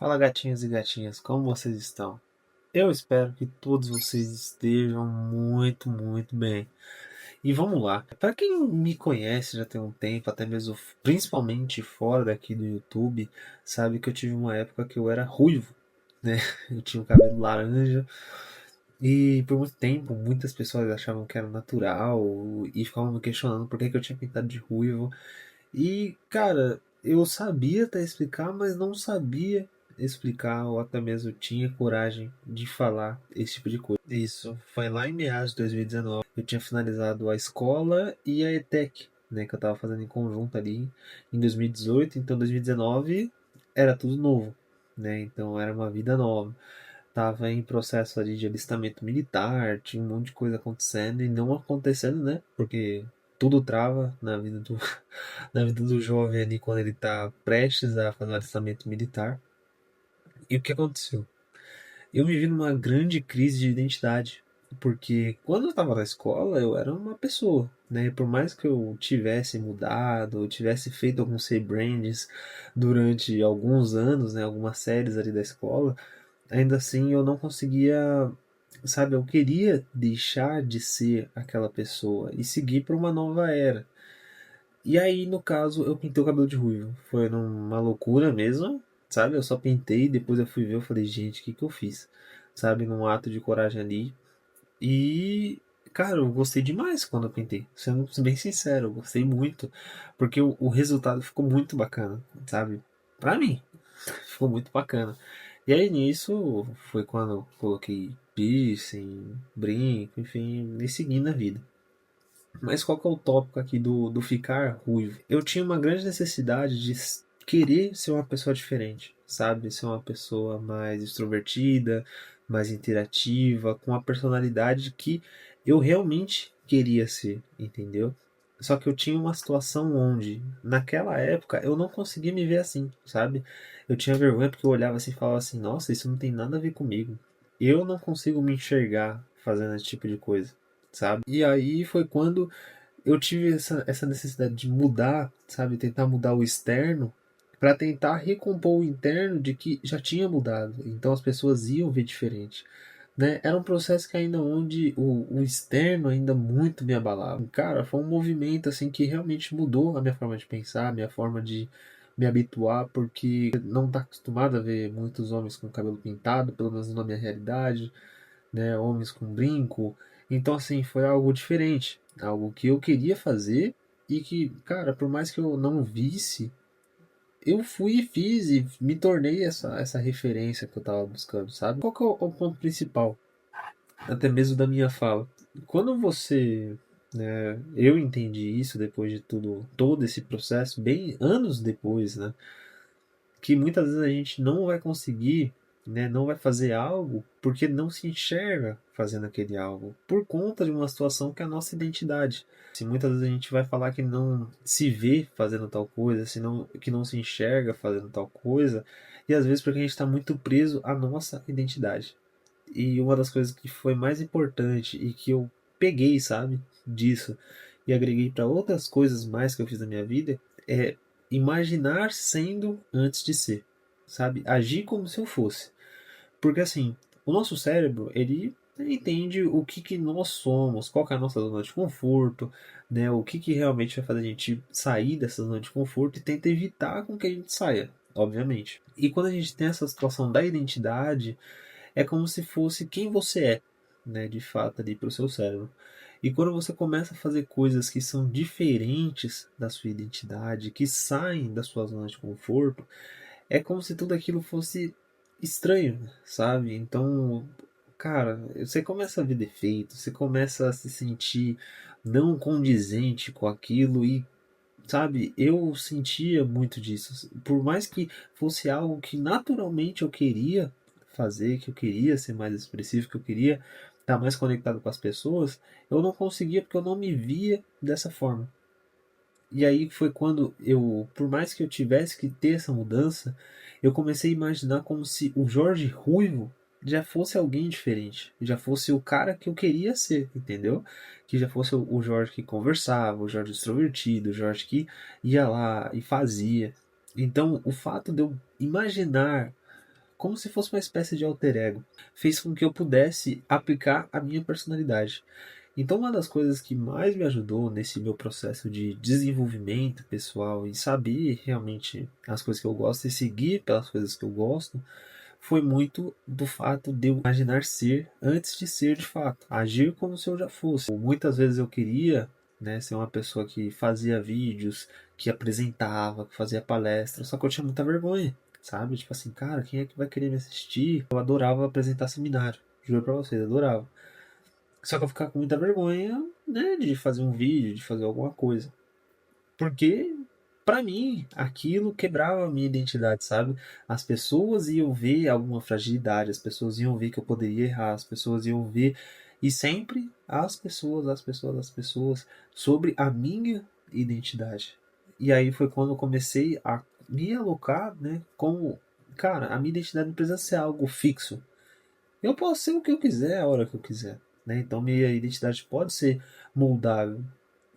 Fala gatinhos e gatinhas, como vocês estão? Eu espero que todos vocês estejam muito, muito bem. E vamos lá. Para quem me conhece já tem um tempo, até mesmo principalmente fora daqui do YouTube, sabe que eu tive uma época que eu era ruivo, né? Eu tinha o cabelo laranja e por muito tempo muitas pessoas achavam que era natural e ficavam me questionando por que que eu tinha pintado de ruivo. E, cara, eu sabia até explicar, mas não sabia explicar ou até mesmo tinha coragem de falar esse tipo de coisa. Isso foi lá em meados de 2019. Eu tinha finalizado a escola e a ETEC, né, que eu tava fazendo em conjunto ali em 2018. Então, 2019 era tudo novo, né? Então, era uma vida nova. Tava em processo ali de alistamento militar, tinha um monte de coisa acontecendo e não acontecendo, né? Porque tudo trava na vida do, na vida do jovem ali quando ele tá prestes a fazer o alistamento militar. E o que aconteceu? Eu me vi numa grande crise de identidade, porque quando eu estava na escola eu era uma pessoa, né? Por mais que eu tivesse mudado, eu tivesse feito alguns rebrands durante alguns anos, né? Algumas séries ali da escola, ainda assim eu não conseguia, sabe? Eu queria deixar de ser aquela pessoa e seguir para uma nova era. E aí, no caso, eu pintei o cabelo de ruivo. Foi numa loucura mesmo, sabe? Eu só pintei, depois eu fui ver, eu falei, gente, o que que eu fiz? Sabe? Num ato de coragem ali. E, cara, eu gostei demais quando eu pintei. Sendo bem sincero, eu gostei muito. Porque o resultado ficou muito bacana, sabe? Pra mim, ficou muito bacana. E aí nisso foi quando eu coloquei piercing, brinco, enfim, me segui na vida. Mas qual que é o tópico aqui do ficar ruivo? Eu tinha uma grande necessidade de querer ser uma pessoa diferente, sabe? Ser uma pessoa mais extrovertida, mais interativa, com a personalidade que eu realmente queria ser, entendeu? Só que eu tinha uma situação onde, naquela época, eu não conseguia me ver assim, sabe? Eu tinha vergonha porque eu olhava assim e falava assim: nossa, isso não tem nada a ver comigo. Eu não consigo me enxergar fazendo esse tipo de coisa, sabe? E aí foi quando eu tive essa necessidade de mudar, sabe? Tentar mudar o externo para tentar recompor o interno de que já tinha mudado. Então as pessoas iam ver diferente. Né? Era um processo que ainda onde o externo ainda muito me abalava. Cara, foi um movimento assim que realmente mudou a minha forma de pensar, a minha forma de me habituar, porque não tá acostumado a ver muitos homens com cabelo pintado, pelo menos na minha realidade, né, homens com brinco. Então, assim, foi algo diferente, algo que eu queria fazer e que, cara, por mais que eu não visse, eu fui e fiz e me tornei essa referência que eu tava buscando, sabe? Qual que é o ponto principal, até mesmo da minha fala? Quando você, né, eu entendi isso depois de tudo, todo esse processo, bem anos depois, né? Que muitas vezes a gente não vai conseguir, né, não vai fazer algo porque não se enxerga fazendo aquele algo, por conta de uma situação que é a nossa identidade. Se muitas vezes a gente vai falar que não se vê fazendo tal coisa, senão, que não se enxerga fazendo tal coisa, e às vezes porque a gente está muito preso à nossa identidade. E uma das coisas que foi mais importante e que eu peguei, sabe, disso e agreguei para outras coisas mais que eu fiz na minha vida é imaginar sendo antes de ser, sabe? Agir como se eu fosse. Porque assim, o nosso cérebro, ele entende o que, que nós somos, qual que é a nossa zona de conforto, né? O que, que realmente vai fazer a gente sair dessa zona de conforto e tenta evitar com que a gente saia, obviamente. E quando a gente tem essa situação da identidade, é como se fosse quem você é, né, de fato ali para o seu cérebro. E quando você começa a fazer coisas que são diferentes da sua identidade, que saem da sua zona de conforto, é como se tudo aquilo fosse estranho, sabe? Então, cara, você começa a ver defeitos, você começa a se sentir não condizente com aquilo e, sabe, eu sentia muito disso. Por mais que fosse algo que naturalmente eu queria fazer, que eu queria ser mais expressivo, que eu queria estar mais conectado com as pessoas, eu não conseguia porque eu não me via dessa forma. E aí foi quando eu, por mais que eu tivesse que ter essa mudança, eu comecei a imaginar como se o Jorge Ruivo já fosse alguém diferente, já fosse o cara que eu queria ser, entendeu? Que já fosse o Jorge que conversava, o Jorge extrovertido, o Jorge que ia lá e fazia. Então, o fato de eu imaginar como se fosse uma espécie de alter ego. Fez com que eu pudesse aplicar a minha personalidade. Então, uma das coisas que mais me ajudou nesse meu processo de desenvolvimento pessoal e saber realmente as coisas que eu gosto e seguir pelas coisas que eu gosto, foi muito do fato de eu imaginar ser antes de ser de fato, agir como se eu já fosse. Muitas vezes eu queria, né, ser uma pessoa que fazia vídeos, que apresentava, que fazia palestras, só que eu tinha muita vergonha, sabe? Tipo assim, cara, quem é que vai querer me assistir? Eu adorava apresentar seminário, juro pra vocês, adorava. Só que eu ficava com muita vergonha, né, de fazer um vídeo, de fazer alguma coisa. Porque, pra mim, aquilo quebrava a minha identidade, sabe? As pessoas iam ver alguma fragilidade, as pessoas iam ver que eu poderia errar, as pessoas iam ver. E sempre as pessoas sobre a minha identidade. E aí foi quando eu comecei a me alocar, né, como, cara, a minha identidade não precisa ser algo fixo. Eu posso ser o que eu quiser a hora que eu quiser, né? Então minha identidade pode ser moldável.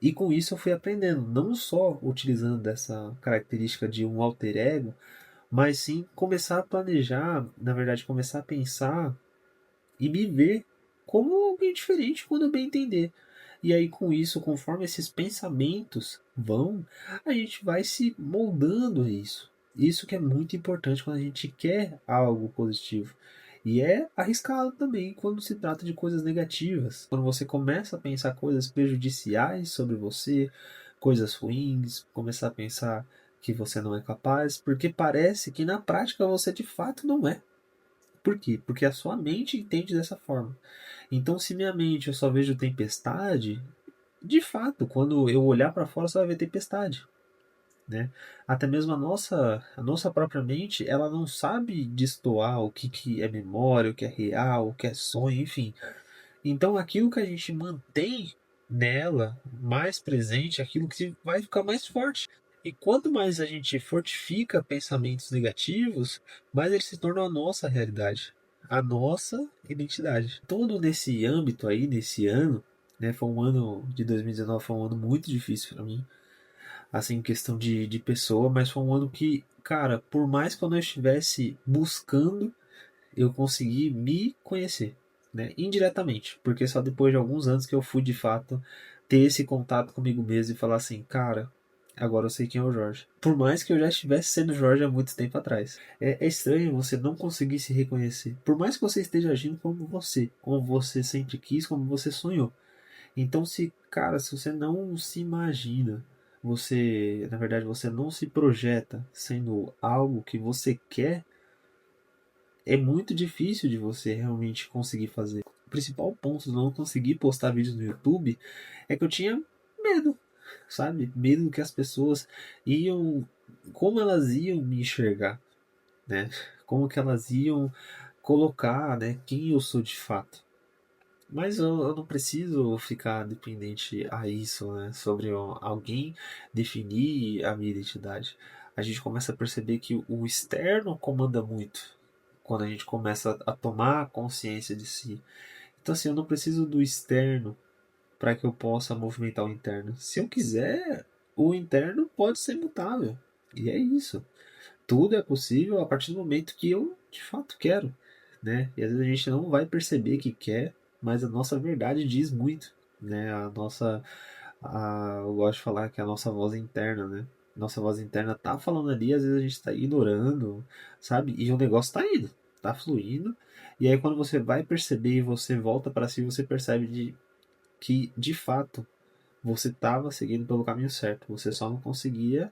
E com isso eu fui aprendendo, não só utilizando dessa característica de um alter ego, mas sim começar a planejar, na verdade começar a pensar e me ver como alguém diferente quando eu bem entender. E aí com isso, conforme esses pensamentos vão, a gente vai se moldando a isso. Isso que é muito importante quando a gente quer algo positivo. E é arriscado também quando se trata de coisas negativas. Quando você começa a pensar coisas prejudiciais sobre você, coisas ruins, começar a pensar que você não é capaz, porque parece que na prática você de fato não é. Por quê? Porque a sua mente entende dessa forma. Então, se minha mente eu só vejo tempestade, de fato, quando eu olhar para fora, só vai ver tempestade, né? Até mesmo a nossa própria mente, ela não sabe destoar o que é memória, o que é real, o que é sonho, enfim. Então, aquilo que a gente mantém nela mais presente, é aquilo que vai ficar mais forte. E quanto mais a gente fortifica pensamentos negativos, mais eles se tornam a nossa realidade, a nossa identidade. Todo nesse âmbito aí, nesse ano, né, foi um ano de 2019, foi um ano muito difícil para mim, assim, em questão de pessoa, mas foi um ano que, cara, por mais que eu não estivesse buscando, eu consegui me conhecer, né? Indiretamente, porque só depois de alguns anos que eu fui de fato ter esse contato comigo mesmo e falar assim, cara, agora eu sei quem é o Jorge. Por mais que eu já estivesse sendo Jorge há muito tempo atrás. É estranho você não conseguir se reconhecer. Por mais que você esteja agindo como você sempre quis, como você sonhou. Então, se, cara, se você não se imagina, você, na verdade, você não se projeta sendo algo que você quer, é muito difícil de você realmente conseguir fazer. O principal ponto de não conseguir postar vídeos no YouTube é que eu tinha medo, sabe? Medo do que as pessoas iam, como elas iam me enxergar, né? Como que elas iam colocar, né, quem eu sou de fato. Mas eu não preciso ficar dependente a isso, né? Sobre alguém definir a minha identidade. A gente começa a perceber que o externo comanda muito quando a gente começa a tomar consciência de si. Então, assim, eu não preciso do externo para que eu possa movimentar o interno. Se eu quiser, o interno pode ser mutável. E é isso. Tudo é possível a partir do momento que eu de fato quero, né? E às vezes a gente não vai perceber que quer, mas a nossa verdade diz muito, né? Eu gosto de falar que é a nossa voz interna, né? Nossa voz interna tá falando ali, às vezes a gente tá ignorando, sabe? E o negócio tá indo, tá fluindo. E aí quando você vai perceber e você volta para si, você percebe que de fato você estava seguindo pelo caminho certo. Você só não conseguia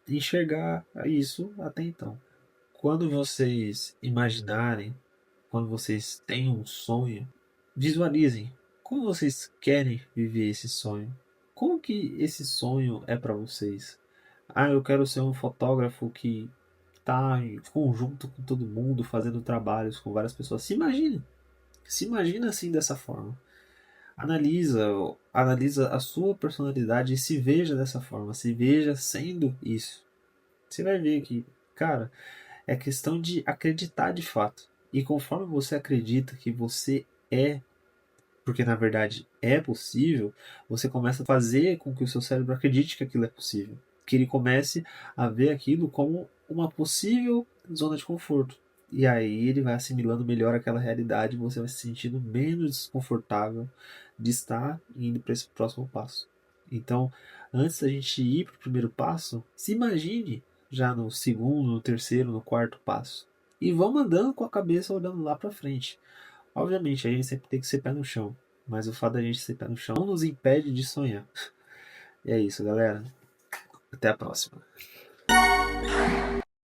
enxergar isso até então. Quando vocês imaginarem, quando vocês têm um sonho, visualizem como vocês querem viver esse sonho. Como que esse sonho é para vocês? Ah, eu quero ser um fotógrafo que está em conjunto com todo mundo, fazendo trabalhos com várias pessoas. Se imagina assim dessa forma. Analisa, analisa a sua personalidade e se veja dessa forma, se veja sendo isso. Você vai ver que, cara, é questão de acreditar de fato. E conforme você acredita que você é, porque na verdade é possível, você começa a fazer com que o seu cérebro acredite que aquilo é possível. Que ele comece a ver aquilo como uma possível zona de conforto. E aí ele vai assimilando melhor aquela realidade e você vai se sentindo menos desconfortável de estar indo para esse próximo passo. Então, antes da gente ir para o primeiro passo, se imagine já no segundo, no terceiro, no quarto passo. E vamos andando com a cabeça olhando lá para frente. Obviamente, a gente sempre tem que ser pé no chão. Mas o fato da gente ser pé no chão não nos impede de sonhar. E é isso, galera. Até a próxima.